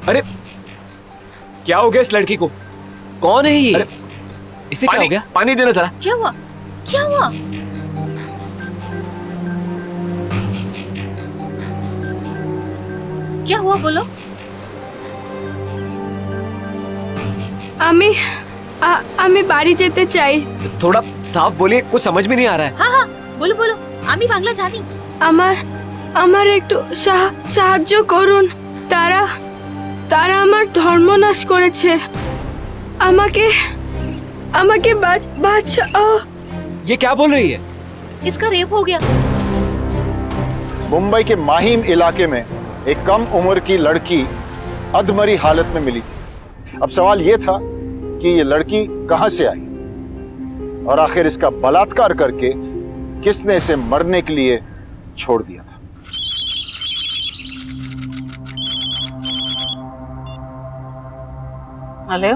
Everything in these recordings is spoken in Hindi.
अरे क्या हो गया इस लड़की को? कौन है ये? अरे, इसे क्या हो गया? पानी देना जरा। क्या हुआ? क्या हुआ? क्या हुआ बोलो। আমি বাড়ি যেতে চাই। थोड़ा साफ बोलिए, कुछ समझ में नहीं आ रहा है। हाँ हाँ बोलो बोलो, আমি বাংলা জানি। আমার আমার একটু সাহায্য করুন। তারা তারা আমার ধর্মনাশ করেছে। আমাকে আমাকে বাঁচাও। ये क्या बोल रही है? इसका रेप हो गया। मुंबई के माहिम इलाके में एक कम उम्र की लड़की अधमरी हालत में मिली थी। अब सवाल ये था कि ये लड़की कहां से आई और आखिर इसका बलात्कार करके किसने इसे मरने के लिए छोड़ दिया था। हेलो,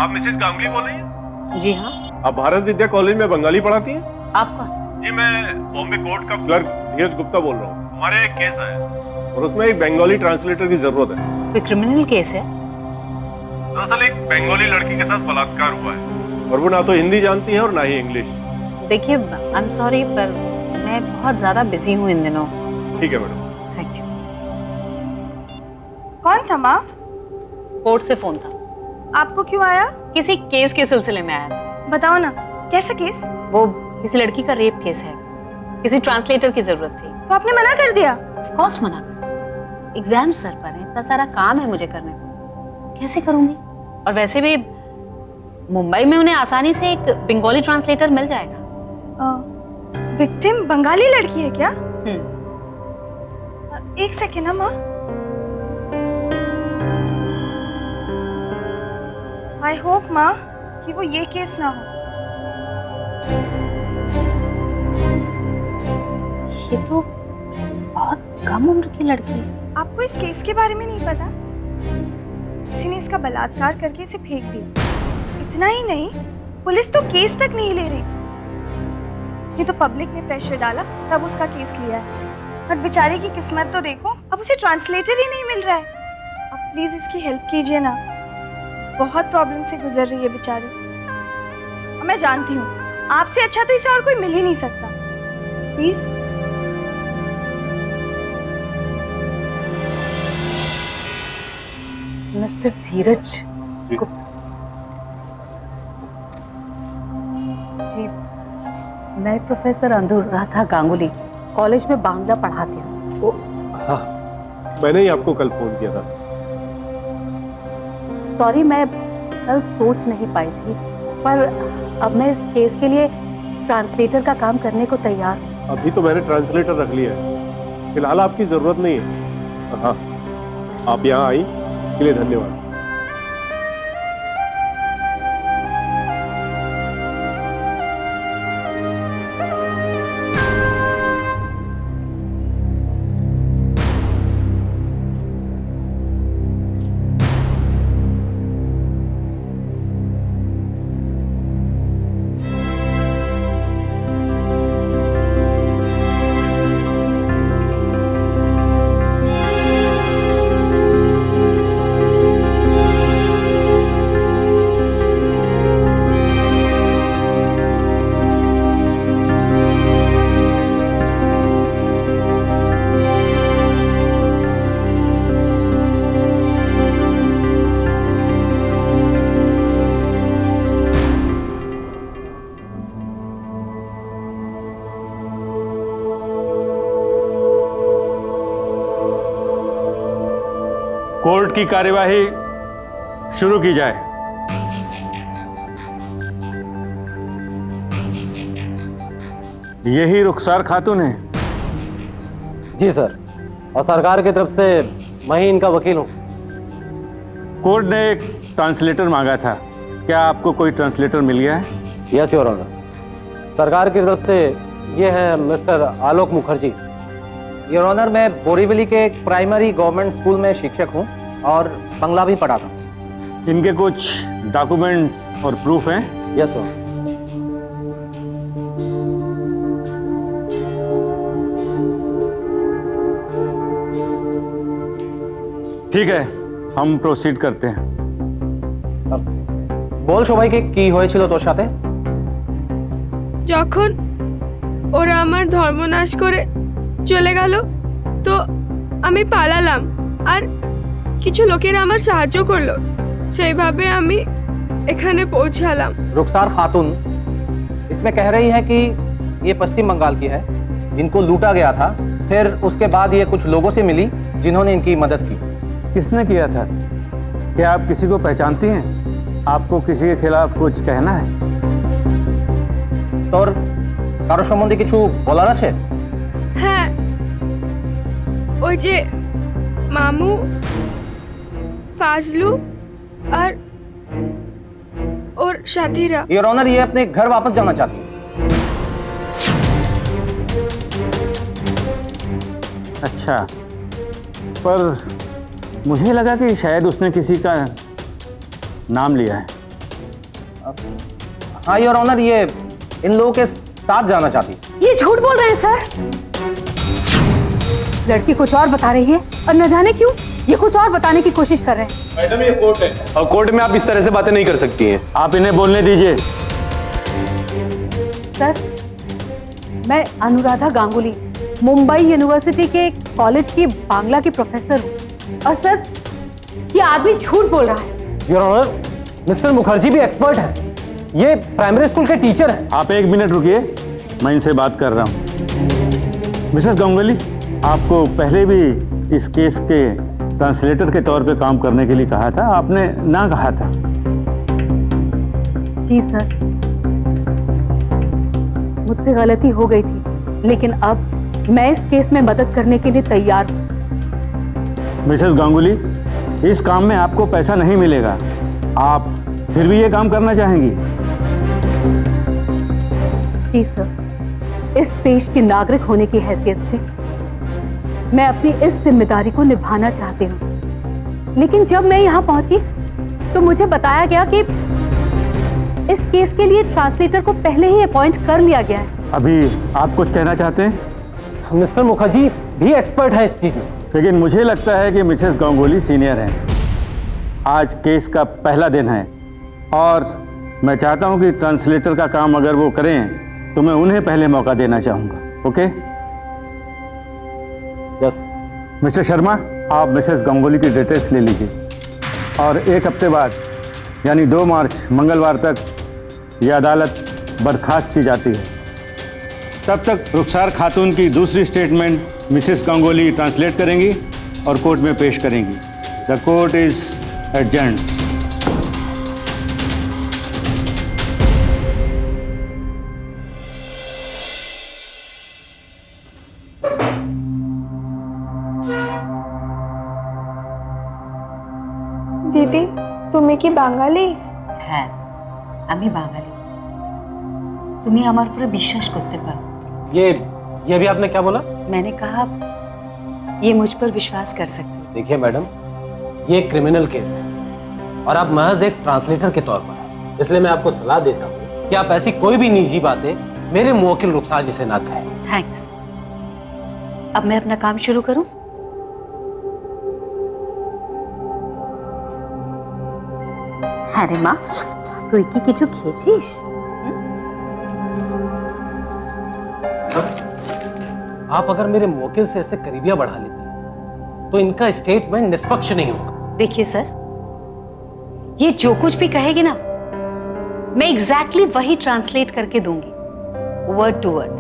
आप मिसेस गांगुली बोल रही हैं? जी हाँ। आप भारत विद्या कॉलेज में बंगाली पढ़ाती हैं? आप कौन? जी मैं बॉम्बे कोर्ट का क्लर्क धीरज गुप्ता बोल रहा हूँ। हमारे एक केस आया और उसमें एक बंगाली ट्रांसलेटर की जरूरत है। कोई क्रिमिनल केस है? दरअसल एक बंगाली लड़की के साथ बलात्कार हुआ है और वो ना तो हिंदी जानती है और ना ही इंग्लिश। देखिए आई एम सॉरी पर मैं बहुत ज्यादा बिजी हूँ इन दिनों। ठीक है मैडम। Thank you. कौन था माँ? कोर्ट से फोन था। आपको क्यों आया? किसी केस के सिलसिले में आया था। बताओ ना, कैसा केस? वो किसी लड़की का रेप केस है, किसी ट्रांसलेटर की जरूरत थी। तो आपने मना कर दिया? ऑफ कोर्स मना कर दिया। एग्जाम सर पर है, इतना सारा काम है मुझे करने को, कैसे करूंगी? और वैसे भी मुंबई में उन्हें आसानी से एक बंगाली ट्रांसलेटर मिल जाएगा। विक्टिम बंगाली लड़की है क्या? एक सेकेंड ना माँ। आई होप माँ कि वो ये केस ना हो। ये तो बहुत कम उम्र की लड़की है। आपको इस केस के बारे में नहीं पता? किसी ने इसका बलात्कार करके इसे फेंक दिया। इतना ही नहीं, पुलिस तो केस तक नहीं ले रही थी। ये तो पब्लिक ने प्रेशर डाला तब उसका केस लिया है। बट बेचारी की किस्मत तो देखो, अब उसे ट्रांसलेटर ही नहीं मिल रहा है। अब प्लीज इसकी हेल्प कीजिए ना, बहुत प्रॉब्लम से गुजर रही है बेचारी। और मैं जानती हूँ आपसे अच्छा तो इसे और कोई मिल ही नहीं सकता। प्लीज। मिस्टर धीरज जी, मैं प्रोफेसर अनुराधा गांगुली कॉलेज में बांग्ला पढ़ाती हूँ। हाँ, मैंने ही आपको कल फोन किया था। सॉरी मैं कल सोच नहीं पाई थी, पर अब मैं इस केस के लिए ट्रांसलेटर का काम करने को तैयार हूँ। अभी तो मैंने ट्रांसलेटर रख लिया है, फिलहाल आपकी जरूरत नहीं है। हाँ, आप यहाँ आई इसके लिए धन्यवाद। कोर्ट की कार्यवाही शुरू की जाए। यही रुखसार खातून है? जी सर, और सरकार की तरफ से मैं ही इनका वकील हूँ। कोर्ट ने एक ट्रांसलेटर मांगा था, क्या आपको कोई ट्रांसलेटर मिल गया है? यस योर ऑनर, सरकार की तरफ से ये है mister Alok Mukherjee. Your honour, मैं बोरीवली के एक प्राइमरी गवर्नमेंट स्कूल में शिक्षक हूँ और बंगला भी पढ़ाता हूँ। इनके कुछ डॉक्यूमेंट्स और प्रूफ हैं? Yes sir. ठीक है, हम प्रोसीड करते हैं। বল সবাইকে কি হয়েছিল তোর সাথে? যখন ওরা আমার ধর্মনাশ করে চলে গেল তো আমি পালালাম আর কিছু লোকেরা আমার সাহায্য করলো, সেইভাবে আমি এখানে পৌঁছালাম। रुखसार खातून इसमें कह रही है कि ये पश्चिम बंगाल की है जिनको लूटा गया था, फिर उसके बाद ये कुछ लोगों से मिली जिन्होंने इनकी मदद की। किसने किया था? क्या आप किसी को पहचानती हैं? आपको किसी के खिलाफ कुछ कहना है? তোর কারো সম্বন্ধে কিছু বলার আছে? হ্যাঁ, ওই যে মামু, ফাজলু আর ওর সাথীরা। योर ऑनर, ये अपने घर वापस जाना चाहती है। अच्छा, पर मुझे लगा कि शायद उसने किसी का नाम लिया है। हाँ योर ऑनर, ये इन लोगों के साथ जाना चाहती है। ये झूठ बोल रहे हैं सर। लड़की कुछ और बता रही है और न जाने क्यों ये कुछ और बताने की कोशिश कर रहे हैं। मैडम ये कोर्ट है और कोर्ट में आप इस तरह से बातें नहीं कर सकती हैं। आप इन्हें बोलने दीजिए। सर, मैं अनुराधा गांगुली, मुंबई यूनिवर्सिटी के कॉलेज की बांग्ला की प्रोफेसर हूँ। और सर, ये आदमी झूठ बोल रहा है। योर ऑनर, मिस्टर मुखर्जी भी एक्सपर्ट है, ये प्राइमरी स्कूल के टीचर हैं। आप एक मिनट रुकिए, मैं इनसे बात कर रहा हूँ। मिसेस गांगुली, आपको पहले भी इस केस के ट्रांसलेटर के तौर पे काम करने के लिए कहा था, आपने ना कहा था। जी सर, मुझसे गलती हो गई थी, लेकिन अब मैं इस केस में मदद करने के लिए तैयार हूँ। मिसेस गांगुली, इस काम में आपको पैसा नहीं मिलेगा, आप फिर भी ये काम करना चाहेंगी? जी सर, इस देश के नागरिक होने की हैसियत से मैं अपनी इस जिम्मेदारी को निभाना चाहती हूँ। लेकिन जब मैं यहाँ पहुंची तो मुझे बताया गया कि इस केस के लिए ट्रांसलेटर को पहले ही अपॉइंट कर लिया गया है। अभी आप कुछ कहना चाहते हैं? मिस्टर मुखर्जी भी एक्सपर्ट है इस चीज में। लेकिन मुझे लगता है कि मिसेस गांगुली सीनियर हैं। आज केस का पहला दिन है और मैं चाहता हूं कि ट्रांसलेटर का काम अगर वो करें तो मैं उन्हें पहले मौका देना चाहूँगा। ओके? यस। मिस्टर शर्मा, आप मिसेस गांगुली की डिटेल्स ले लीजिए और एक हफ्ते बाद यानी 2 मार्च मंगलवार तक यह अदालत बर्खास्त की जाती है। तब तक रुखसार खातून की दूसरी स्टेटमेंट मिसेस गांगुली ट्रांसलेट करेंगी और कोर्ट में पेश करेंगी। The court is adjourned. দিদি, তুমি কি বাঙালি? হ্যাঁ, আমি বাঙালি। তুমি আমার উপরে বিশ্বাস করতে পারো। ये भी आपने क्या बोला? मैंने कहा ये मुझ पर विश्वास कर सकती हो। देखिए मैडम, ये एक क्रिमिनल केस है और आप महज एक ट्रांसलेटर के तौर पर हैं। इसलिए मैं आपको सलाह देता हूँ कि आप ऐसी कोई भी निजी बातें मेरे मुवक्किल रुखसार जी से ना कहें। थैंक्स। अब मैं अपना काम शुरू करूं? আরে মা, তুই কি কিছু খেয়েছিস? आप अगर मेरे मुवक्किल से ऐसे करीबियां बढ़ा लेती हैं तो इनका स्टेटमेंट निष्पक्ष नहीं होगा। देखिए सर, ये जो कुछ भी कहेगी ना, मैं एग्जैक्टली वही ट्रांसलेट करके दूंगी, वर्ड टू वर्ड।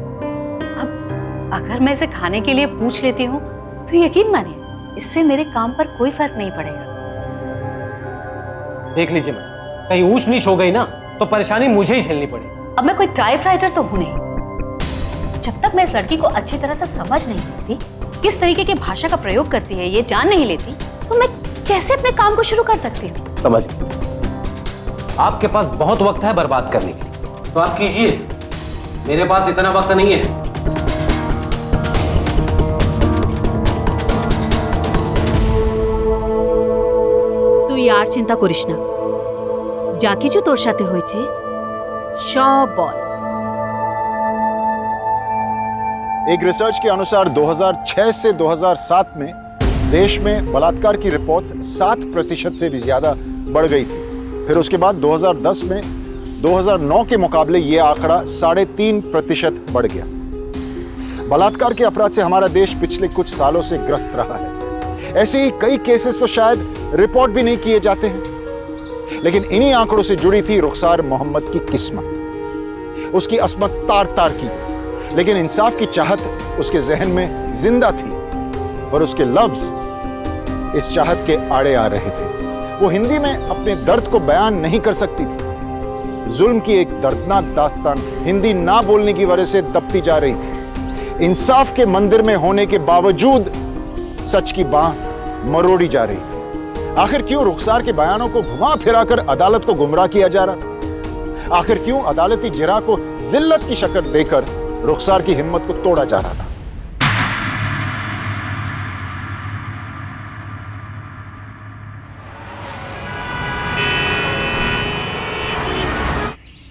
अब अगर मैं इसे खाने के लिए पूछ लेती हूँ तो यकीन मानिए इससे मेरे काम पर कोई फर्क नहीं पड़ेगा। देख लीजिए मैडम, कहीं ऊंच नीच हो गई ना तो परेशानी मुझे ही झेलनी पड़ेगी। अब मैं कोई टाइपराइटर तो हूं नहीं। जब तक मैं इस लड़की को अच्छी तरह से समझ नहीं लेती, किस तरीके की भाषा का प्रयोग करती है ये जान नहीं लेती, तो मैं कैसे अपने काम को शुरू कर सकती हूँ? समझ गए। आपके पास बहुत वक्त है बर्बाद करने के लिए, तो आप कीजिए, मेरे पास इतना वक्त नहीं है। তুই আর চিন্তা করিস না, যা কিছু তোর সাথে হয়েছে সব বল। एक रिसर्च के अनुसार 2006 से 2007 में देश में बलात्कार की रिपोर्ट्स 7% से भी ज्यादा बढ़ गई थी। फिर उसके बाद 2010 में 2009 के मुकाबले ये आंकड़ा 3.5% बढ़ गया। बलात्कार के अपराध से हमारा देश पिछले कुछ सालों से ग्रस्त रहा है। ऐसे ही कई केसेस तो शायद रिपोर्ट भी नहीं किए जाते हैं, लेकिन इन्हीं आंकड़ों से जुड़ी थी रुखसार मोहम्मद की किस्मत। उसकी अस्मत तार तार की, लेकिन इंसाफ की चाहत उसके जहन में जिंदा थी और उसके लफ्ज इस चाहत के आड़े आ रहे थे। वो हिंदी में अपने दर्द को बयान नहीं कर सकती थी। जुल्म की एक दर्दनाक दास्तान हिंदी ना बोलने की वजह से दबती जा रही थी। इंसाफ के मंदिर में होने के बावजूद सच की बाह मरोड़ी जा रही थी। आखिर क्यों रुखसार के बयानों को घुमा फिराकर अदालत को गुमराह किया जा रहा था? आखिर क्यों अदालती जिरा को जिल्लत की शक्ल देकर रुखसार की हिम्मत को तोड़ा जा रहा था?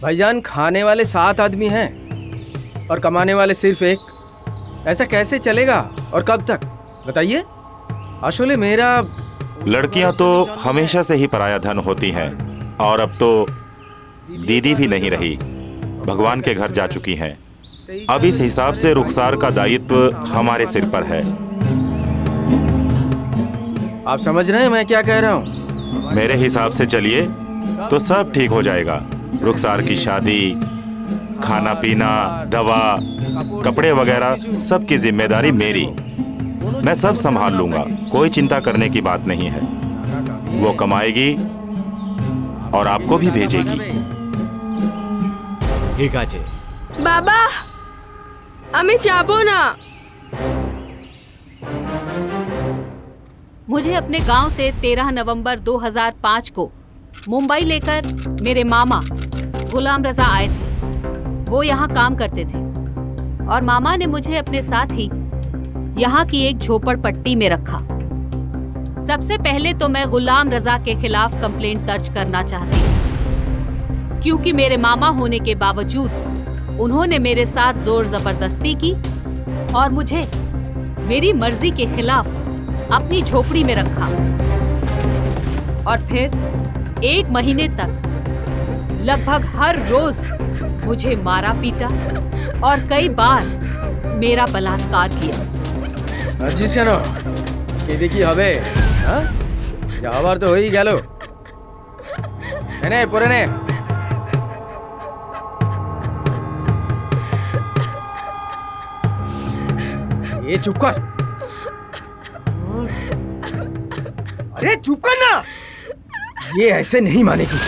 भाईजान, खाने वाले 7 आदमी हैं और कमाने वाले सिर्फ 1। ऐसा कैसे चलेगा और कब तक, बताइए। असले मेरा लड़कियां तो हमेशा से ही पराया धन होती हैं और अब तो दीदी भी नहीं रही, भगवान के घर जा चुकी हैं। अब इस हिसाब से रुखसार का दायित्व हमारे सिर पर है। आप समझ रहे हैं मैं क्या कह रहा हूँ? मेरे हिसाब से चलिए तो सब ठीक हो जाएगा। रुखसार की शादी, खाना पीना, दवा, कपड़े वगैरह सब की जिम्मेदारी मेरी। मैं सब संभाल लूंगा, कोई चिंता करने की बात नहीं है। वो कमाएगी और आपको भी भेजेगी। ठीक আছে। বাবা, আমি যাবো না। मुझे अपने गांव से 13 नवंबर 2005 को मुंबई लेकर मेरे मामा गुलाम रजा आए थे। वो यहाँ काम करते थे और मामा ने मुझे अपने साथ ही यहाँ की एक झोपड़पट्टी में रखा। सबसे पहले तो मैं गुलाम रजा के खिलाफ कंप्लेंट दर्ज करना चाहती हूँ, क्योंकि मेरे मामा होने के बावजूद उन्होंने मेरे साथ जोर जबरदस्ती की और मुझे मेरी मर्जी के खिलाफ अपनी झोपड़ी में रखा और फिर 1 महीने तक लगभग हर रोज मुझे मारा पीटा और कई बार मेरा बलात्कार किया। जिस केन এদিকে হবে, হ্যাঁ? যাওয়ার তো হয়েই গেল। এনে পরে নে। ये चुप कर। अरे चुप कर ना, ये ऐसे नहीं मानेगी।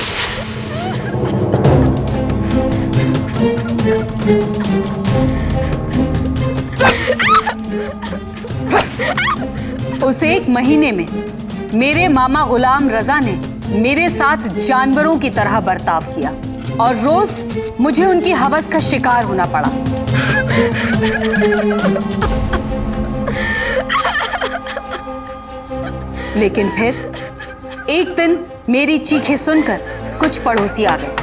उस 1 महीने में मेरे मामा गुलाम रजा ने मेरे साथ जानवरों की तरह बर्ताव किया और रोज मुझे उनकी हवस का शिकार होना पड़ा। लेकिन फिर एक दिन मेरी चीखें सुनकर कुछ पड़ोसी आ गए।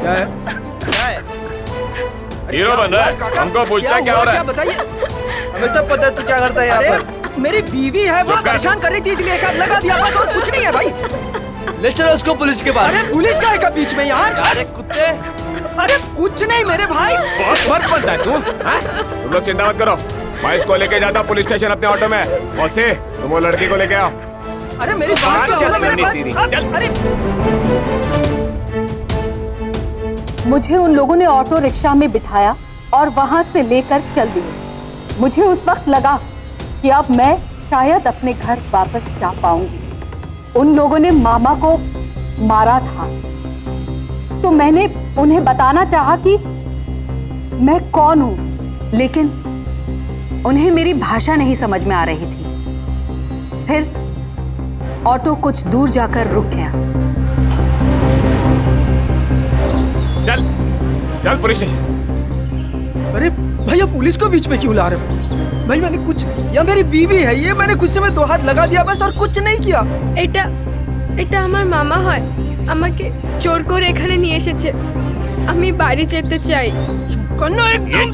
क्या है? हीरो बन रहा है, हमको पूछता है क्या हो रहा है? बताइए। हमें सब पता है तू क्या करता है यहाँ पर। मेरी बीवी है, वो परेशान कर रही थी इसलिए एक हाथ लगा दिया, बस और कुछ नहीं है भाई। ले चलो उसको पुलिस के पास। अरे पुलिस का है क्या बीच में यार? अरे कुत्ते, अरे कुछ नहीं मेरे भाई। बहुत फर्क पड़ता है तुम लोग चिंता मत करो, मैं इसको लेके जाता पुलिस स्टेशन अपने ऑटो में। मौसी, तुम वो लड़की को लेके आओ। अरे मेरी बात तो सुनो मेरे भाई। अरे मुझे उन लोगों ने ऑटो रिक्शा में बिठाया और वहां से लेकर चल दिए। मुझे उस वक्त लगा कि अब मैं शायद अपने घर वापस जा पाऊंगी। उन लोगों ने मामा को मारा था, तो मैंने उन्हें बताना चाहा कि मैं कौन हूं, लेकिन उन्हें मेरी भाषा नहीं समझ में आ रही थी। फिर ऑटो कुछ दूर जाकर रुक गया। चल चल पुलिस स्टेशन। अरे भैया, पुलिस को बीच में क्यों ला रहे हो? भाई मैंने कुछ किया, मेरी बीवी है ये, मैंने कुछ समय 2 हाथ लगा दिया बस और कुछ नहीं किया। এটা এটা আমার মামা হয়, আমাকে জোর করে এখানে নিয়ে এসেছে। আমি বাড়ি যেতে চাই। चुप करना ये एकदम।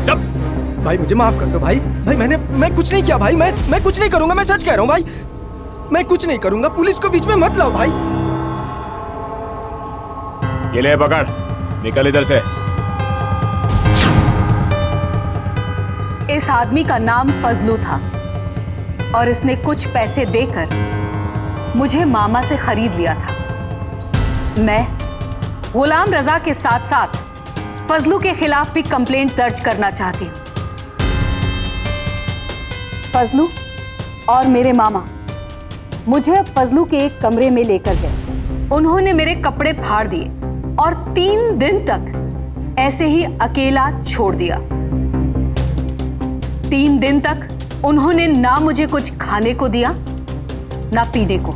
चुप। भाई मुझे माफ कर दो भाई। भाई मैं कुछ नहीं किया भाई। मैं कुछ नहीं करूंगा, मैं सच कह रहा हूँ भाई। मैं कुछ नहीं करूंगा, पुलिस को बीच में मत लाओ भाई। ये ले पकड़, निकल इधर से। इस आदमी का नाम फजलू था और इसने कुछ पैसे देकर मुझे मामा से खरीद लिया था। मैं गुलाम रजा के साथ साथ फजलू के खिलाफ भी कंप्लेंट दर्ज करना चाहती हूँ। फजलू और मेरे मामा मुझे अब फजलू के एक कमरे में लेकर गए। उन्होंने मेरे कपड़े फाड़ दिए और 3 दिन तक ऐसे ही अकेला छोड़ दिया। 3 दिन तक उन्होंने ना मुझे कुछ खाने को दिया ना पीने को।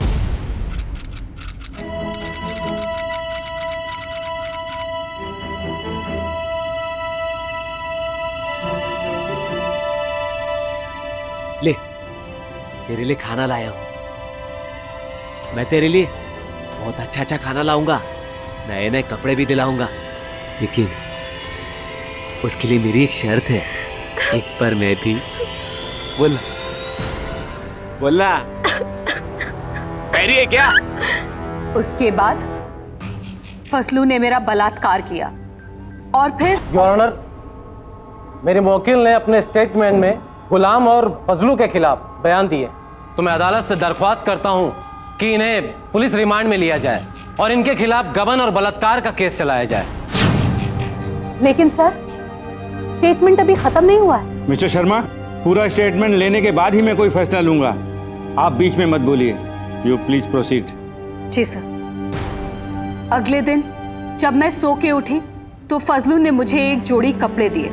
ले, तेरे लिए खाना लाया हूं। मैं तेरे लिए बहुत अच्छा अच्छा खाना लाऊंगा, नए नए कपड़े भी दिलाऊंगा, लेकिन उसके लिए मेरी एक शर्त है। एक बार मैं भी बोला बोला पैरी है क्या? उसके बाद फसलू ने मेरा बलात्कार किया और फिर योर ऑनर, मेरे वकील ने अपने स्टेटमेंट में गुलाम और फजलू के खिलाफ बयान दिए, तो मैं अदालत से दरख्वास्त करता हूं कि इन्हें पुलिस रिमांड में लिया जाए और इनके खिलाफ गबन और बलात्कार का केस चलाया जाए। लेकिन सर, स्टेटमेंट अभी खत्म नहीं हुआ है। मिस्टर शर्मा, पूरा स्टेटमेंट लेने के बाद ही मैं कोई फैसला लूंगा। आप बीच में मत बोलिए। You please proceed. जी सर। अगले दिन जब मैं सो के उठी तो फजलू ने मुझे एक जोड़ी कपड़े दिए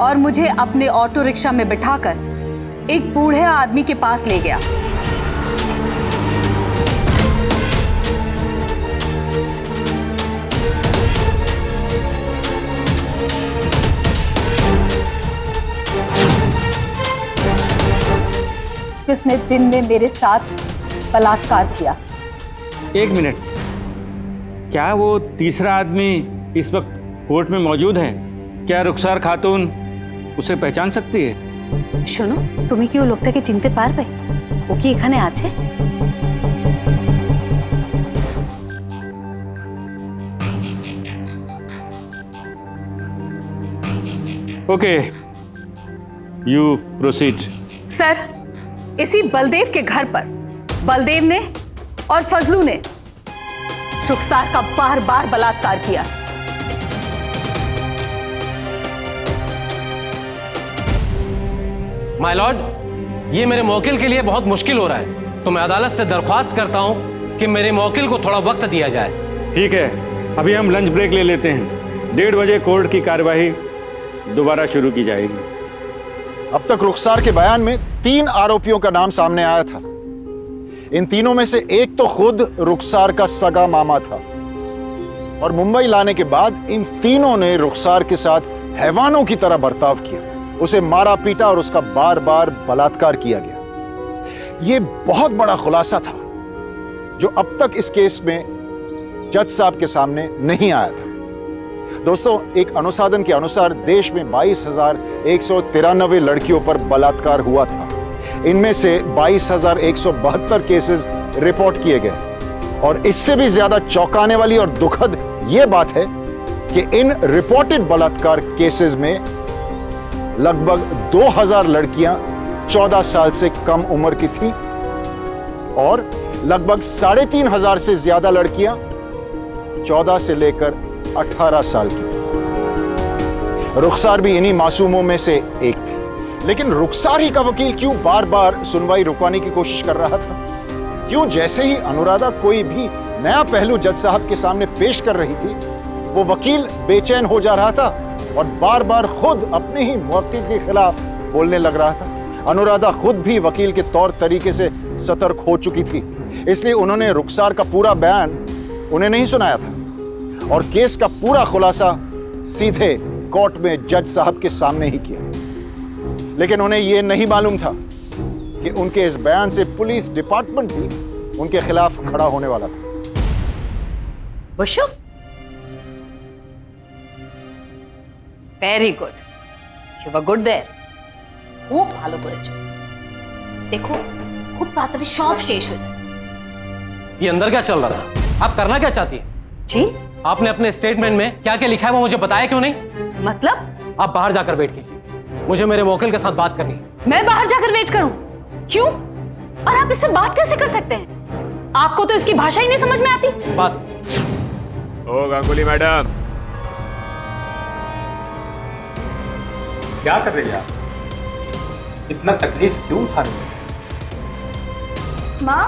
और मुझे अपने ऑटो रिक्शा में बिठाकर एक बूढ़े आदमी के पास ले गया। जिसने दिन में मेरे साथ बलात्कार किया। एक मिनट, क्या वो तीसरा आदमी इस वक्त कोर्ट में मौजूद है? क्या रुखसार खातून उसे पहचान सकती है? শোনো, তুমি কি ও লোকটাকে চিনতে পারবে? ও কি এখানে আছে? Okay, you proceed. सर, इसी बलदेव के घर पर बलदेव ने और फजलू ने रुखसार का बार बार बलात्कार किया। माय लॉर्ड, ये मेरे मौकिल के लिए बहुत मुश्किल हो रहा है, तो मैं अदालत से दरख्वास्त करता हूं कि मेरे मौकिल को थोड़ा वक्त दिया जाए। ठीक है, अभी हम लंच ब्रेक ले लेते हैं। 1:30 बजे कोर्ट की कार्यवाही दोबारा शुरू की जाएगी। अब तक रुखसार के बयान में 3 आरोपियों का नाम सामने आया था। इन तीनों में से एक तो खुद रुखसार का सगा मामा था और मुंबई लाने के बाद इन तीनों ने रुखसार के साथ हैवानों की तरह बर्ताव किया, उसे मारा पीटा और उसका बार बार बलात्कार किया गया। यह बहुत बड़ा खुलासा था जो अब तक इस केस में जज साहब के सामने नहीं आया था। दोस्तों, एक अनुसाधन के अनुसार देश में 22,193 लड़कियों पर बलात्कार हुआ था। इनमें से 22,172 केसेस रिपोर्ट किए गए और इससे भी ज्यादा चौंकाने वाली और दुखद यह बात है कि इन रिपोर्टेड बलात्कार केसेस में लगभग 2,000 लड़कियां 14 साल से कम उम्र की थीं और लगभग 3,500 से ज्यादा लड़कियां 14 से लेकर 18 साल की। रुखसार भी इन्हीं मासूमों में से एक थी। लेकिन रुखसार ही का वकील क्यों बार बार सुनवाई रुकवाने की कोशिश कर रहा था? क्यों जैसे ही अनुराधा कोई भी नया पहलू जज साहब के सामने पेश कर रही थी, वो वकील बेचैन हो जा रहा था और बार बार खुद अपने ही मुवक्किल के खिलाफ बोलने लग रहा था। अनुराधा खुद भी वकील के तौर तरीके से सतर्क हो चुकी थी, इसलिए उन्होंने रुखसार का पूरा बयान उन्हें नहीं सुनाया था और केस का पूरा खुलासा सीधे कोर्ट में जज साहब के सामने ही किया। लेकिन उन्हें यह नहीं मालूम था कि उनके इस बयान से पुलिस डिपार्टमेंट भी उनके खिलाफ खड़ा होने वाला था। Vashu, very good, you are good there. খুব ভালো করেছো। দেখো খুব তাড়াতাড়ি সব শেষ हो जाए। ये अंदर क्या चल रहा था? आप करना क्या चाहती है? जी आपने अपने स्टेटमेंट में क्या क्या लिखा है वो मुझे बताया क्यों नहीं? मतलब आप बाहर जाकर वेट कीजिए, मुझे मेरे वकील के साथ बात करनी है। मैं बाहर जाकर वेट करूं? क्यों? और आप इससे बात कैसे कर सकते हैं? आपको तो इसकी भाषा ही नहीं समझ में आती। बस। ओ गांगुली मैडम, क्या कर रही हैं आप? इतना तकलीफ क्यों उठा रही हैं? माँ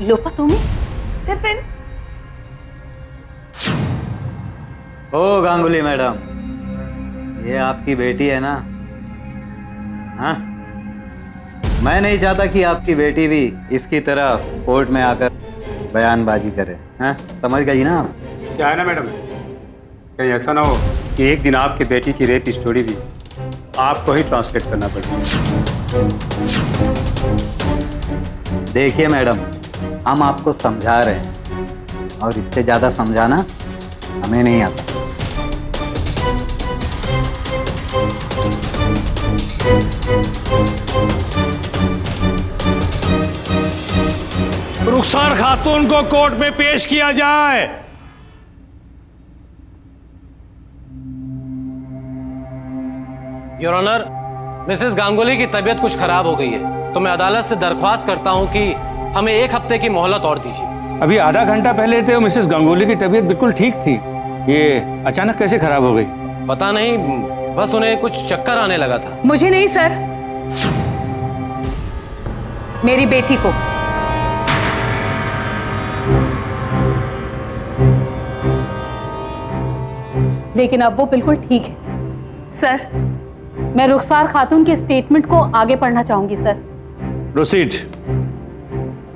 लोपा तुम्हें टिफिन। ओ गांगुली मैडम, ये आपकी बेटी है ना? हाँ, मैं नहीं चाहता कि आपकी बेटी भी इसकी तरह कोर्ट में आकर बयानबाजी करे। हाँ, समझ गई ना आप? क्या है ना मैडम, कहीं ऐसा ना हो कि एक दिन आपकी बेटी की रेप स्टोरी भी आपको ही ट्रांसलेट करना पड़े। देखिए मैडम, हम आपको समझा रहे हैं और इससे ज्यादा समझाना हमें नहीं आता। रुखसार खातून को कोर्ट में पेश किया जाए। योर ऑनर, मिसेस गांगुली की तबीयत कुछ खराब हो गई है, तो मैं अदालत से दरख्वास्त करता हूं कि हमें 1 हफ्ते की मोहलत और दीजिए। अभी आधा घंटा पहले तो मिसेस गांगुली की तबीयत बिल्कुल ठीक थी, ये अचानक कैसे खराब हो गई? पता नहीं, बस उन्हें कुछ चक्कर आने लगा था। मुझे नहीं सर, मेरी बेटी को। लेकिन अब वो बिल्कुल ठीक है। सर मैं रुखसार खातून के स्टेटमेंट को आगे पढ़ना चाहूंगी सर। प्रोसीड।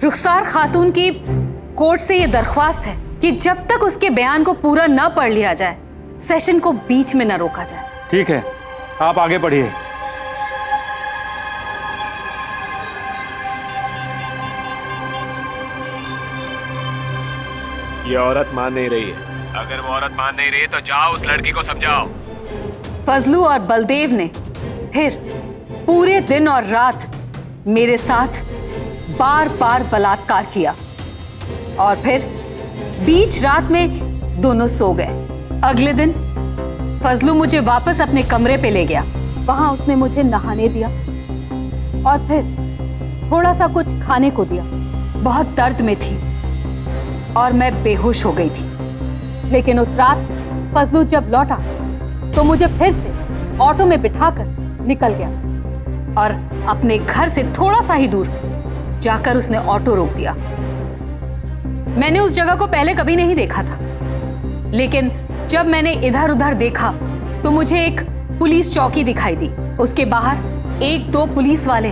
रुखसार खातून की कोर्ट से ये दरख्वास्त है कि जब तक उसके बयान को पूरा न पढ़ लिया जाए, सेशन को बीच में न रोका जाए। ठीक है, आप आगे पढ़िए। ये औरत मान नहीं रही है। अगर वो औरत मान नहीं रही है तो जाओ उस लड़की को समझाओ। फजलू और बलदेव ने फिर पूरे दिन और रात मेरे साथ बार बार बलात्कार किया और फिर बीच रात में दोनों सो गए। अगले दिन फजलू मुझे वापस अपने कमरे पे ले गया। वहां उसने मुझे नहाने दिया और फिर थोड़ा सा कुछ खाने को दिया। बहुत दर्द में थी और मैं बेहोश हो गई थी। लेकिन उस रात फजलू जब लौटा तो मुझे फिर से ऑटो में बिठाकर निकल गया और अपने घर से थोड़ा सा ही दूर जाकर उसने ऑटो रोक दिया। मैंने उस जगह को पहले कभी नहीं देखा था, लेकिन जब मैंने इधर उधर देखा तो मुझे एक पुलिस चौकी दिखाई दी। उसके बाहर 1-2 पुलिस वाले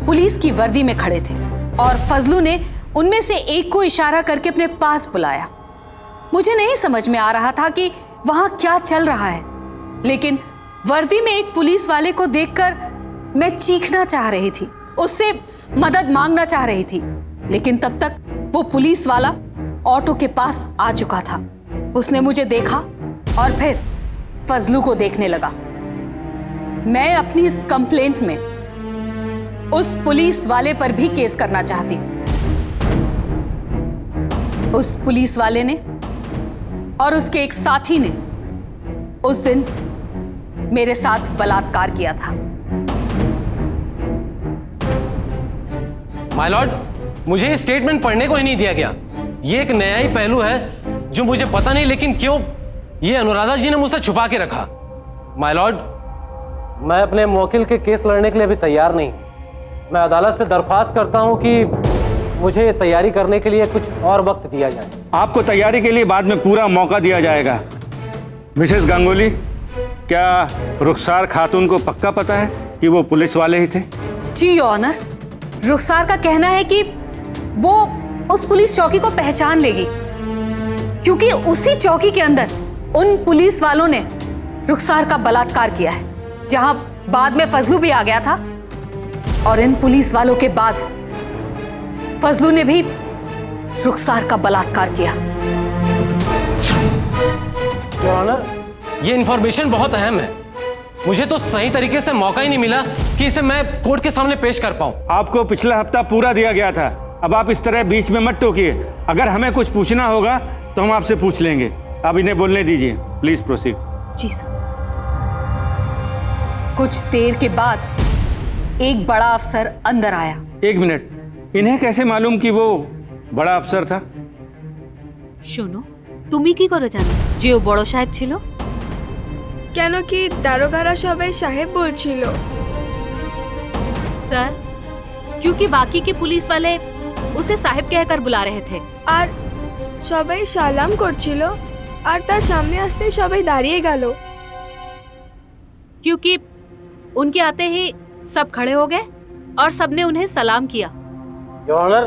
पुलिस की वर्दी में खड़े थे और फजलू ने उनमें से एक को इशारा करके अपने पास बुलाया। मुझे नहीं समझ में आ रहा था कि वहां क्या चल रहा है, लेकिन वर्दी में एक पुलिस वाले को देखकर मैं चीखना चाह रही थी, उससे मदद मांगना चाह रही थी, लेकिन तब तक वो पुलिस वाला ऑटो के पास आ चुका था। उसने मुझे देखा और फिर फजलू को देखने लगा। मैं अपनी इस कंप्लेंट में उस पुलिस वाले पर भी केस करना चाहती हूं। उस पुलिस वाले ने और उसके एक साथी ने उस दिन मेरे साथ बलात्कार किया था। माय लॉर्ड, मुझे ये स्टेटमेंट पढ़ने को ही नहीं दिया गया। ये एक नया ही पहलू है जो मुझे पता नहीं, लेकिन क्यों ये अनुराधा जी ने मुझसे छुपा के रखा। माय लॉर्ड, मैं अपने वकील के केस लड़ने के लिए अभी तैयार नहीं। मैं अदालत से दरख्वास्त करता हूं कि मुझे तैयारी करने के लिए कुछ और वक्त दिया जाए। आपको तैयारी के लिए बाद में पूरा मौका दिया जाएगा। मिसेस गांगुली, क्या रुखसार खातून को पक्का पता है कि वो पुलिस वाले ही थे? जी ऑनर, रुखसार का कहना है कि वो उस पुलिस चौकी को पहचान लेगी, क्योंकि उसी चौकी के अंदर उन पुलिस वालों ने रुखसार का बलात्कार किया है, जहां बाद में फजलू भी आ गया था। और इन पुलिस वालों के बाद फजलू ने भी रुखसार का बलात्कार किया। योर ऑनर, ये इन्फॉर्मेशन बहुत अहम है। मुझे तो सही तरीके से मौका ही नहीं मिला कि इसे मैं कोर्ट के सामने पेश कर पाऊं। आपको पिछला हफ्ता पूरा दिया गया था, अब आप इस तरह बीच में मत टोकिए। अगर हमें कुछ पूछना होगा तो हम आपसे पूछ लेंगे। अब इन्हें बोलने दीजिए, प्लीज प्रोसीड। जी सर। कुछ देर के बाद एक बड़ा अफसर अंदर आया। एक मिनट, इन्हें कैसे मालूम कि वो बड़ा अफसर था? শোনো, তুমি কি করে জানো যে ও বড় সাহেব ছিল? কেন কি দারোগারা সবাই সাহেব বলছিল? सर, क्योंकि बाकी के पुलिस वाले उसे साहेब कहकर बुला रहे थे। আর সবাই সালাম করছিল আর তার সামনে আসতে সবাই দাঁড়িয়ে গেল। क्योंकि उनके आते ही सब खड़े हो गए और सबने उन्हें सलाम किया। योर ऑनर,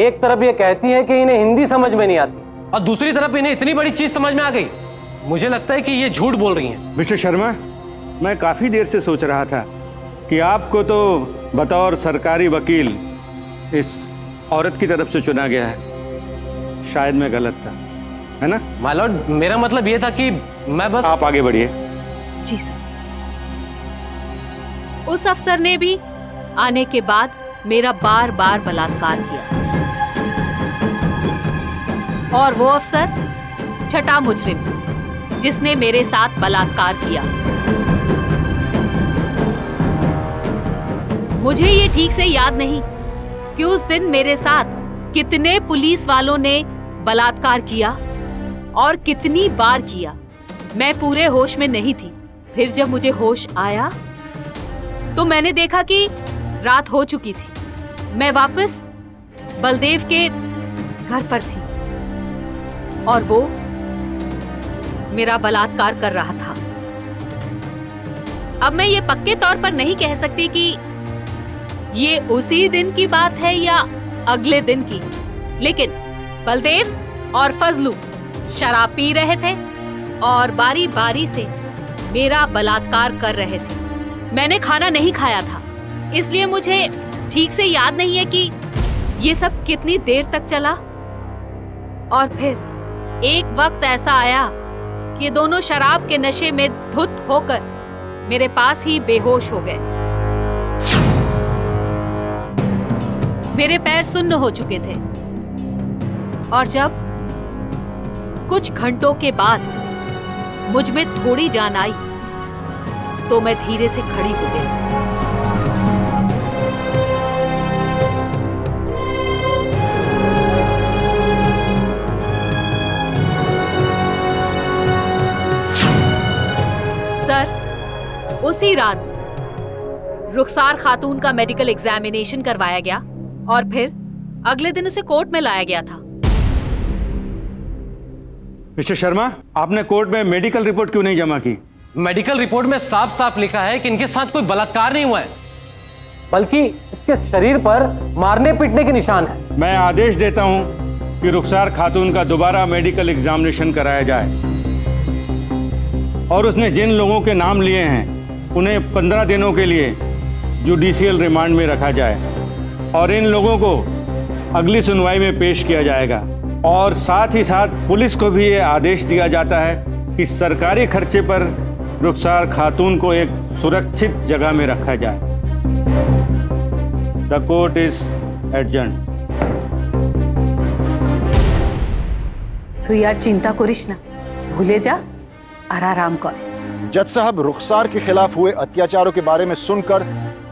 एक तरफ ये कहती है कि इन्हें हिंदी समझ में नहीं आती और दूसरी तरफ इन्हें इतनी बड़ी चीज समझ में आ गई। मुझे लगता है कि ये झूठ बोल रही हैं। मिस्टर शर्मा, मैं काफी देर से सोच रहा था कि आपको तो बतौर सरकारी वकील इस औरत की तरफ से चुना गया है। शायद मैं गलत था, है ना? माय लॉर्ड, मेरा मतलब ये था कि मैं बस। आप आगे बढ़िए। जी सर। उस अफसर ने भी आने के बाद मेरा बार बार बलात्कार किया और वो अफसर छठा मुजरिम जिसने मेरे साथ बलात्कार किया। मुझे ये ठीक से याद नहीं कि उस दिन मेरे साथ कितने पुलिस वालों ने बलात्कार किया और कितनी बार किया। मैं पूरे होश में नहीं थी। फिर जब मुझे होश आया तो मैंने देखा कि रात हो चुकी थी। मैं वापस बलदेव के घर पर थी और वो मेरा बलात्कार कर रहा था। अब मैं ये पक्के तौर पर नहीं कह सकती कि ये उसी दिन की बात है या अगले दिन की, लेकिन बलदेव और फजलू शराब पी रहे थे और बारी बारी से मेरा बलात्कार कर रहे थे। मैंने खाना नहीं खाया था, इसलिए मुझे ठीक से याद नहीं है कि ये सब कितनी देर तक चला। और फिर एक वक्त ऐसा आया कि दोनों शराब के नशे में धुत होकर मेरे पास ही बेहोश हो गए। मेरे पैर सुन्न हो चुके थे और जब कुछ घंटों के बाद मुझ में थोड़ी जान आई तो मैं धीरे से खड़ी हो गई। सर, उसी रात रुखसार खातून का मेडिकल एग्जामिनेशन करवाया गया और फिर अगले दिन उसे कोर्ट में लाया गया था। मिस्टर शर्मा, आपने कोर्ट में मेडिकल रिपोर्ट क्यों नहीं जमा की? मेडिकल रिपोर्ट में साफ साफ लिखा है कि इनके साथ कोई बलात्कार नहीं हुआ है, बल्कि इसके शरीर पर मारने पीटने के निशान हैं। मैं आदेश देता हूं कि रुखसार खातून का दोबारा मेडिकल एग्जामिनेशन कराया जाए और उसने जिन लोगों के नाम लिए हैं उन्हें 15 दिनों के लिए जुडिशियल रिमांड में रखा जाए और इन लोगों को अगली सुनवाई में पेश किया जाएगा। और साथ ही साथ पुलिस को भी ये आदेश दिया जाता है कि सरकारी खर्चे पर रुखसार खातून को एक सुरक्षित जगह में रखा जाए। The court is adjourned. तू यार चिंता करिस ना, भूले जा और आराम कर। जज साहब रुखसार के खिलाफ हुए अत्याचारों के बारे में सुनकर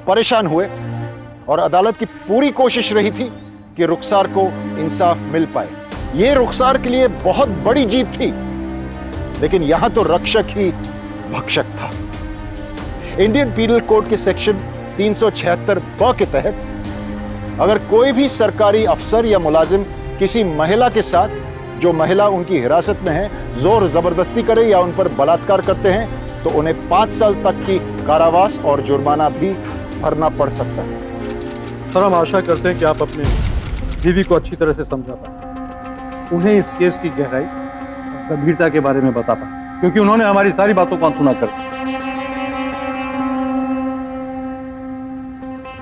परेशान हुए और अदालत की पूरी कोशिश रही थी कि रुखसार को इंसाफ मिल पाए। ये रुखसार के लिए बहुत बड़ी जीत थी, लेकिन यहां तो रक्षक ही भक्षक था। इंडियन पीनल कोड के सेक्शन 376(ब) के तहत अगर कोई भी सरकारी अफसर या मुलाजिम किसी महिला के साथ, जो महिला उनकी हिरासत में है, जोर जबरदस्ती करे या उन पर बलात्कार करते हैं तो उन्हें 5 साल तक की कारावास और जुर्माना भी भरना पड़ सकता है। सर, हम आशा करते हैं कि आप अपने बीवी को अच्छी तरह से समझा पाए, उन्हें इस केस की गहराई और गंभीरता के बारे में बता पाए, क्योंकि उन्होंने हमारी सारी बातों को अनसुना कर दिया।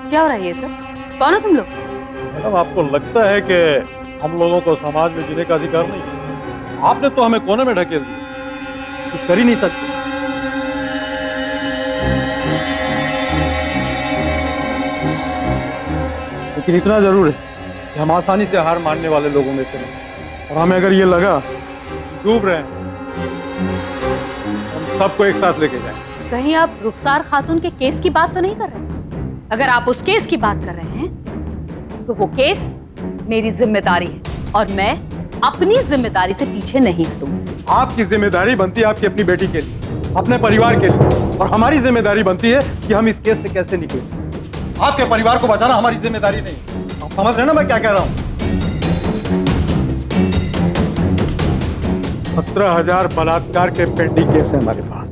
क्या हो रहा है ये सब? कौन हो तुम लोग? मैडम, आपको लगता है कि हम लोगों को समाज में जीने का अधिकार नहीं है? आपने तो हमें कोने में ढकेल दिया। कुछ कर ही नहीं सकते। लेकिन इतना जरूर है कि हम आसानी से हार मानने वाले लोगों में से नहीं, और हमें अगर ये लगा कि डूब रहे हैं, हम सबको एक साथ लेके जाएं। कहीं आप रुखसार खातून के केस की बात तो नहीं कर रहे? अगर आप उस केस की बात कर रहे हैं तो वो केस मेरी जिम्मेदारी है और मैं अपनी जिम्मेदारी से पीछे नहीं हटूंगी। आपकी जिम्मेदारी बनती है आपकी अपनी बेटी के लिए, अपने परिवार के लिए, और हमारी जिम्मेदारी बनती है कि हम इस केस से कैसे निकलें। आपके परिवार को बचाना हमारी जिम्मेदारी नहीं। आप समझ रहे हैं ना मैं क्या कह रहा हूं? 17,000 बलात्कार के पेंडिंग केस है हमारे पास।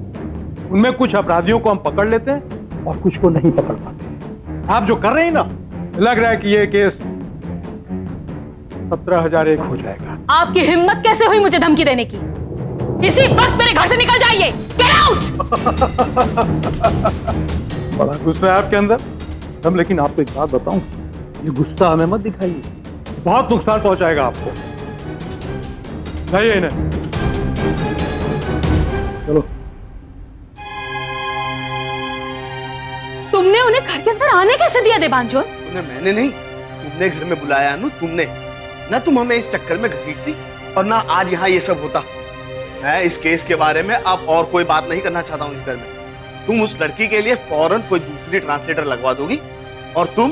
उनमें कुछ अपराधियों को हम पकड़ लेते हैं और कुछ को नहीं पकड़ पाते। आप जो कर रहे हैं ना, लग रहा है कि ये केस 17,001 हो जाएगा। आपकी हिम्मत कैसे हुई मुझे धमकी देने की? इसी वक्त मेरे घर से निकल जाइए। Get out. बड़ा गुस्सा है आपके अंदर। हम लेकिन आपको एक बात बताऊं, ये गुस्सा हमें मत दिखाइए, बहुत नुकसान पहुंचाएगा आपको। जाइए इन्हें, चलो। तुमने उन्हें घर के अंदर आने कैसे दिया देवांजन? मैंने नहीं, तुमने घर में बुलाया अनु, तुमने। ना तुम हमें इस चक्कर में घसीटती और ना आज यहाँ ये सब होता। मैं इस केस के बारे में अब और कोई बात नहीं करना चाहता हूँ इस घर में। तुम उस लड़की के लिए फौरन कोई दूसरी ट्रांसलेटर लगवा दोगी और तुम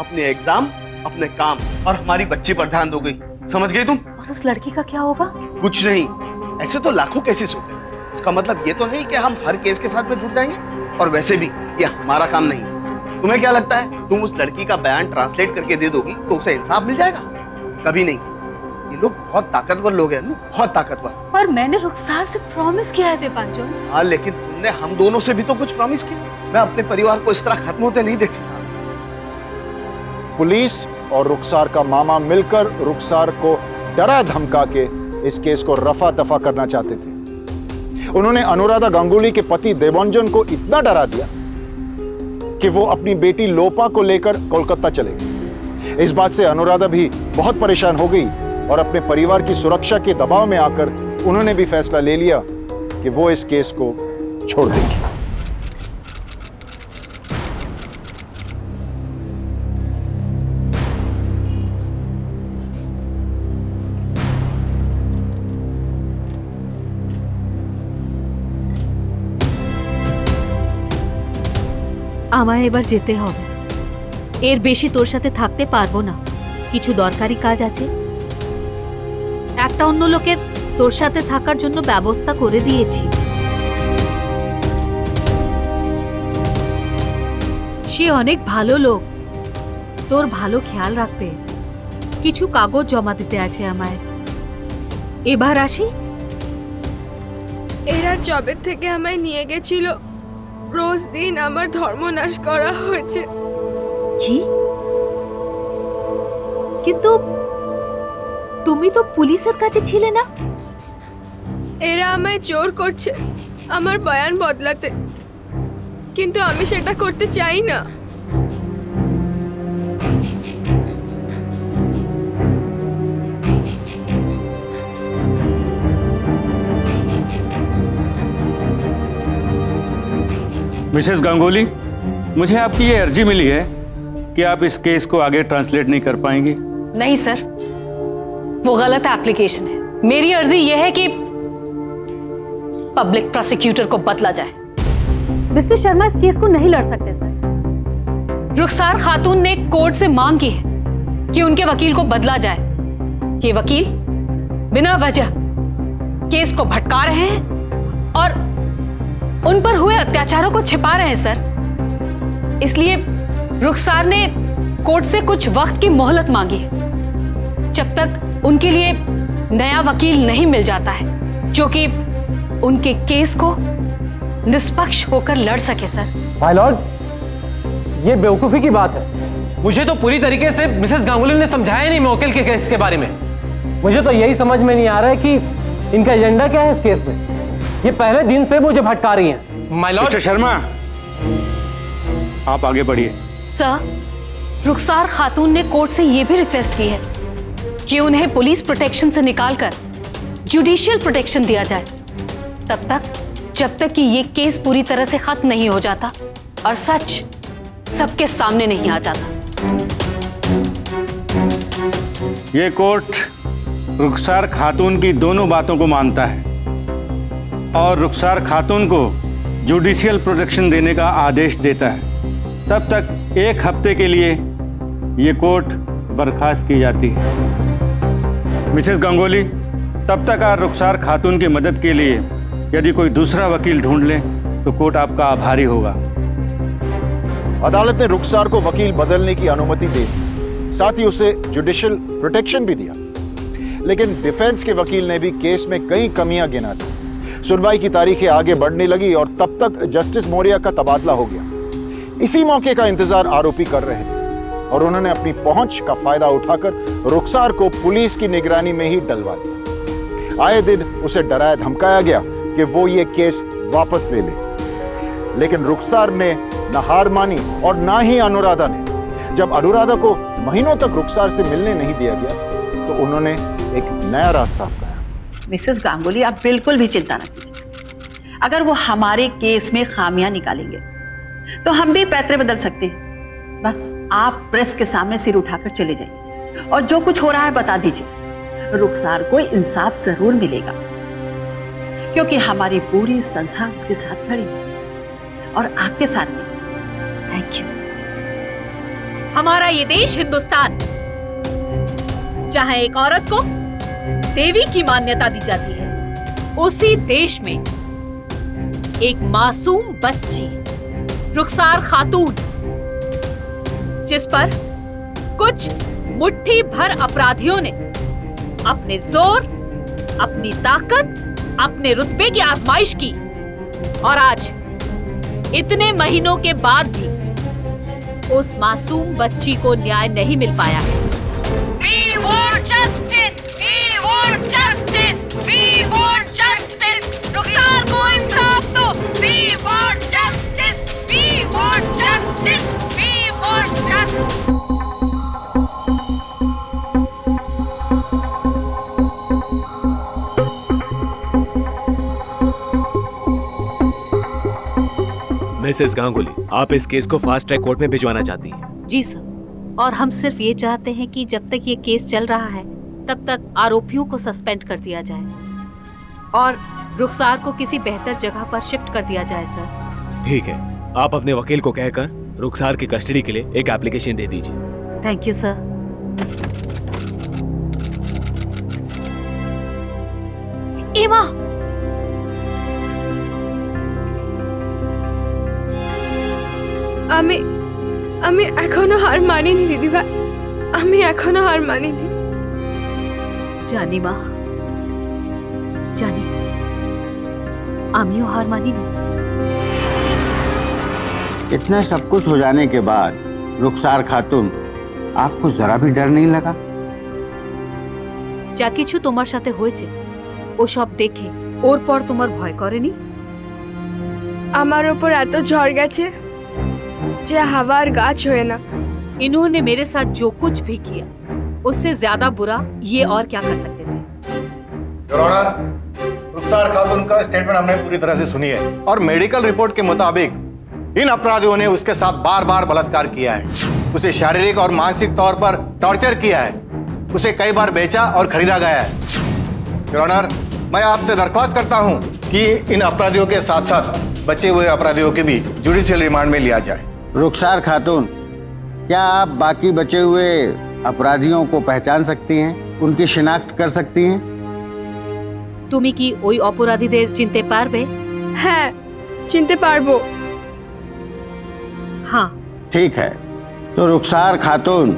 अपने एग्जाम, अपने काम और हमारी बच्ची पर ध्यान दोगी। समझ गई तुम? और उस लड़की का क्या होगा? कुछ नहीं, ऐसे तो लाखों केसेस होते हैं। उसका मतलब ये तो नहीं कि हम हर केस के साथ में जुड़ जाएंगे, और वैसे भी ये हमारा काम नहीं है। तुम्हें क्या लगता है तुम उस लड़की का बयान ट्रांसलेट करके दे दोगी तो उसे इंसाफ मिल जाएगा? कभी नहीं। ये लोग बहुत ताकतवर लोग हैं, बहुत ताकतवर। पर मैंने रुखसार से प्रॉमिस किया है देवांजन। हाँ, लेकिन तुमने हम दोनों से भी तो कुछ प्रॉमिस किया। मैं अपने परिवार को इस तरह खत्म होते नहीं देख सकता। पुलिस और रुखसार का मामा मिलकर रुखसार को डरा धमका के इस केस को रफा दफा करना चाहते थे। उन्होंने अनुराधा गांगुली के पति देवांजन को इतना डरा दिया कि वो अपनी बेटी लोपा को लेकर कोलकाता चले गए। इस बात से अनुराधा भी बहुत परेशान हो गई और अपने परिवार की सुरक्षा के दबाव में आकर उन्होंने भी फैसला ले लिया कि वो इस केस को छोड़ देंगी। আমায় এবার যেতে হবে। এর বেশি তোর সাথে থাকতে পারবো না। কিছু দরকারি কাজ আছে, একটা অন্য লোকের তোর সাথে থাকার জন্য ব্যবস্থা করে দিয়েছি। সে অনেক ভালো লোক, তোর ভালো খেয়াল রাখবে। কিছু কাগজ জমা দিতে আছে আমায়। এবার আসি। এরা জবের থেকে আমায় নিয়ে গেছিল, রোজ দিন আমার ধর্মনাশ করা হয়েছে। কি? কিন্তু তুমি তো পুলিশের কাছে ছিলে না? এরা আমায় জোর করছে আমার বয়ান বদলাতে, কিন্তু আমি সেটা করতে চাই না। मिसेस गांगुली, मुझे आपकी ये अर्जी मिली है कि आप इस केस को आगे ट्रांसलेट नहीं कर पाएंगी। नहीं सर, वो गलत एप्लीकेशन है। मेरी अर्जी यह है कि पब्लिक प्रोसिक्यूटर को बदला जाए। मिस्टर शर्मा इस केस को नहीं लड़ सकते सर। रुखसार खातून ने कोर्ट से मांग की है कि उनके वकील को बदला जाए। ये वकील बिना वजह केस को भटका रहे हैं और उन पर हुए अत्याचारों को छिपा रहे हैं सर। इसलिए रुखसार ने कोर्ट से कुछ वक्त की मोहलत मांगी है, जब तक उनके लिए नया वकील नहीं मिल जाता है जो कि उनके केस को निष्पक्ष होकर लड़ सके। सर माय लॉर्ड, ये बेवकूफी की बात है। मुझे तो पूरी तरीके से मिसेस गांगुली ने समझाया नहीं मौकिल के केस के बारे में। मुझे तो यही समझ में नहीं आ रहा है कि इनका एजेंडा क्या है इस केस में। ये पहले दिन से मुझे भटका रही हैं। My Lord. मिस्टर शर्मा, आप आगे बढ़िए। सर, रुखसार खातून ने कोर्ट से यह भी रिक्वेस्ट की है कि उन्हें पुलिस प्रोटेक्शन से निकालकर जुडिशियल प्रोटेक्शन दिया जाए, तब तक जब तक कि ये केस पूरी तरह से खत्म नहीं हो जाता और सच सबके सामने नहीं आ जाता। ये कोर्ट रुखसार खातून की दोनों बातों को मानता है और रुखसार खातून को जुडिशियल प्रोटेक्शन देने का आदेश देता है। तब तक 1 हफ्ते के लिए ये कोर्ट बर्खास्त की जाती है। मिसेस गंगोली, तब तक आप रुखसार खातून की मदद के लिए यदि कोई दूसरा वकील ढूंढ लें तो कोर्ट आपका आभारी होगा। अदालत ने रुखसार को वकील बदलने की अनुमति दे दी, साथ ही उसे जुडिशियल प्रोटेक्शन भी दिया। लेकिन डिफेंस के वकील ने भी केस में कई कमियां गिना दी। सुनवाई की तारीखें आगे बढ़ने लगी और तब तक जस्टिस मौर्य का तबादला हो गया। इसी मौके का इंतजार आरोपी कर रहे थे और उन्होंने अपनी पहुंच का फायदा उठाकर रुखसार को पुलिस की निगरानी में ही डलवा दिया। आए दिन उसे डराया धमकाया गया कि वो ये केस वापस ले ले, लेकिन रुखसार ने न हार मानी और ना ही अनुराधा ने। जब अनुराधा को महीनों तक रुखसार से मिलने नहीं दिया गया तो उन्होंने एक नया रास्ता अपनाया। मिसेस गांगुली, आप बिल्कुल भी चिंता न कीजिए। अगर वो हमारे केस में खामियां निकालेंगे तो हम भी पैतरे बदल सकते हैं। बस आप प्रेस के सामने सिर उठाकर चले जाइए और जो कुछ हो रहा है बता दीजिए। रुखसार को इंसाफ जरूर मिलेगा क्योंकि हमारी पूरी संस्था उसके साथ खड़ी है और आपके साथ भी। Thank you. हमारा ये देश हिंदुस्तान, जहां एक औरत को देवी की मान्यता दी जाती है, उसी देश में एक मासूम बच्ची रुखसार खातून, जिस पर कुछ मुट्ठी भर अपराधियों ने अपने जोर, अपनी ताकत, अपने रुतबे की आजमाइश की और आज इतने महीनों के बाद भी उस मासूम बच्ची को न्याय नहीं मिल पाया है। We want justice! We want justice! We want justice! रुखसार को इंसाफ दो! We want justice! We want justice! We want justice! Mrs Ganguly, आप इस केस को फास्ट ट्रैक कोर्ट में भिजवाना चाहती हैं? जी सर, और हम सिर्फ ये चाहते हैं कि जब तक ये केस चल रहा है तब तक आरोपियों को सस्पेंड कर दिया जाए और रुखसार को किसी बेहतर जगह पर शिफ्ट कर दिया जाए सर। ठीक है, आप अपने वकील को कहकर रुखसार की कस्टडी के लिए एक एप्लीकेशन दे दीजिए। Thank you sir. एवा, আমি এখনো হার মানিনি দিদিভাই, আমি এখনো হার মানিনি। জানি মা, জানি আমিও হার মানিনি। इतना सब कुछ हो जाने के बाद रुखसार खातून, आपको जरा भी डर नहीं लगा? যা কিছু তোমার সাথে হয়েছে ও সব দেখে ওর পর তোমার ভয় করেনি? আমার উপর এত ঝড় গেছে যে হাওয়ার গাছ হয়ে না। इन्होंने मेरे साथ जो कुछ भी किया उससे ज्यादा बुरा ये और क्या कर सकते थे। योर ऑनर, रुखसार खातून का स्टेटमेंट हमने पूरी तरह से सुनी है और मेडिकल रिपोर्ट के मुताबिक इन अपराधियों ने उसके साथ बार बार बलात्कार किया है, उसे शारीरिक और मानसिक तौर पर टॉर्चर किया है, उसे कई बार बेचा और खरीदा गया है। योर ऑनर, मैं आपसे दरख्वास्त करता हूं कि इन अपराधियों के साथ साथ बचे हुए अपराधियों के भी जुडिशियल रिमांड में लिया जाए। रुखसार खातून, क्या आप बाकी बचे हुए अपराधियों को पहचान सकती हैं, उनकी शिनाख्त कर सकती हैं? তুমি কি ওই অপরাধীদের চিনতে পারবে? হ্যাঁ, চিনতে পারবো। हाँ। ठीक है, तो रुखसार खातून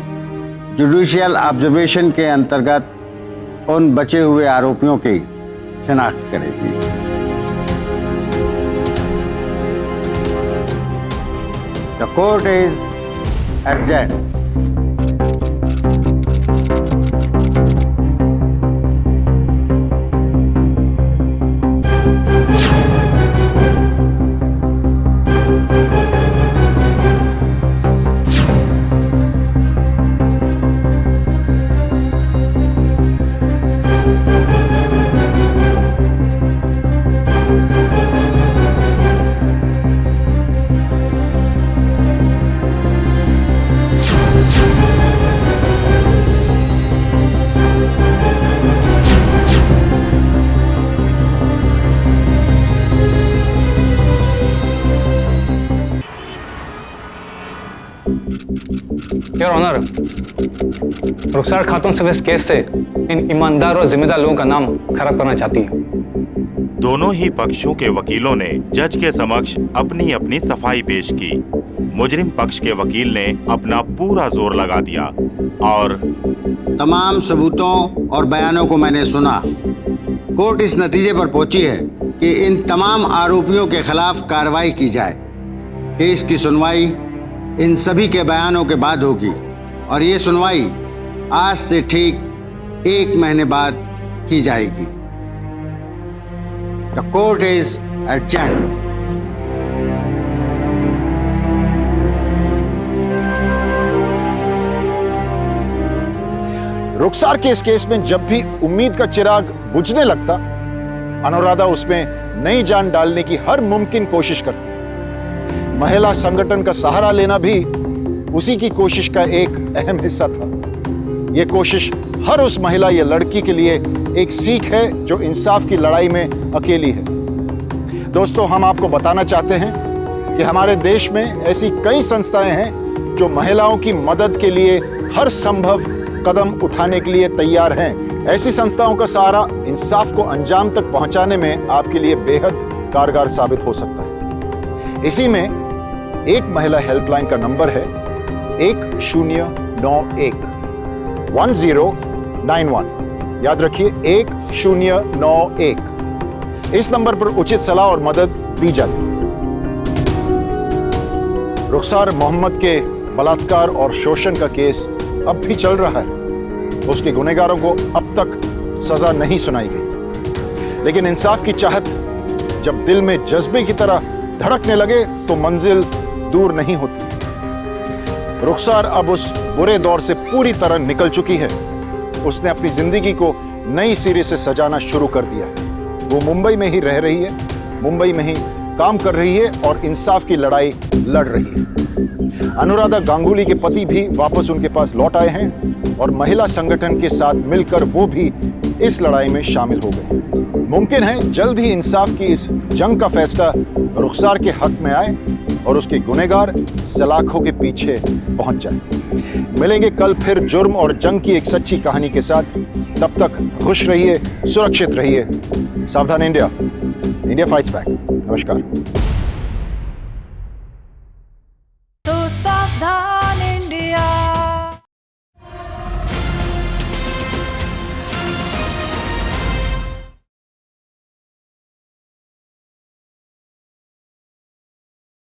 जुडिशियल ऑब्जर्वेशन के अंतर्गत उन बचे हुए आरोपियों की शिनाख्त करेगी। The court is adjourned. Your honour, Rukhsar Khatoon सिर्फ इस केस से इन ईमानदार और जिम्मेदार लोगों का नाम खराब करना चाहती है। दोनों ही पक्षों के वकीलों ने जज के समक्ष अपनी अपनी सफाई पेश की। मुजरिम पक्ष के वकील ने अपना पूरा जोर लगा दिया और तमाम सबूतों और बयानों को मैंने सुना। कोर्ट इस नतीजे पर पहुंची है कि इन तमाम आरोपियों के खिलाफ कार्रवाई की जाए। केस की सुनवाई इन सभी के बयानों के बाद होगी और ये सुनवाई आज से ठीक 1 महीने बाद की जाएगी। The court is adjourned. Rukhsar के इस केस में जब भी उम्मीद का चिराग बुझने लगता, अनुराधा उसमें नई जान डालने की हर मुमकिन कोशिश करती। महिला संगठन का सहारा लेना भी उसी की कोशिश का एक अहम हिस्सा था। यह कोशिश हर उस महिला या लड़की के लिए एक सीख है जो इंसाफ की लड़ाई में अकेली है। दोस्तों, हम आपको बताना चाहते हैं कि हमारे देश में ऐसी कई संस्थाएं हैं जो महिलाओं की मदद के लिए हर संभव कदम उठाने के लिए तैयार हैं। ऐसी संस्थाओं का सहारा इंसाफ को अंजाम तक पहुंचाने में आपके लिए बेहद कारगर साबित हो सकता है। इसी में एक महिला हेल्पलाइन का नंबर है 1091 1091। याद रखिए 1091। इस नंबर पर उचित सलाह और मदद दी जाती है। रुखसार मोहम्मद के बलात्कार और शोषण का केस अब भी चल रहा है। उसके गुनहगारों को अब तक सजा नहीं सुनाई गई, लेकिन इंसाफ की चाहत जब दिल में जज्बे की तरह धड़कने लगे तो मंजिल दूर नहीं होती। रुखसार अब उस बुरे दौर से पूरी तरह निकल चुकी है। उसने अपनी जिंदगी को नई सिरे से सजाना शुरू कर दिया है। वो मुंबई में ही रह रही है, मुंबई में ही काम कर रही है और इंसाफ की लड़ाई लड़ रही है। अनुराधा गांगुली के पति भी वापस उनके पास लौट आए हैं और महिला संगठन के साथ मिलकर वो भी इस लड़ाई में शामिल हो गए। मुमकिन है जल्द ही इंसाफ की इस जंग का फैसला रुखसार के हक में आए और उसके गुनहगार सलाखों के पीछे पहुंच जाए। मिलेंगे कल फिर जुर्म और जंग की एक सच्ची कहानी के साथ। तब तक खुश रहिए, सुरक्षित रहिए। सावधान इंडिया, इंडिया फाइट्स बैक। नमस्कार।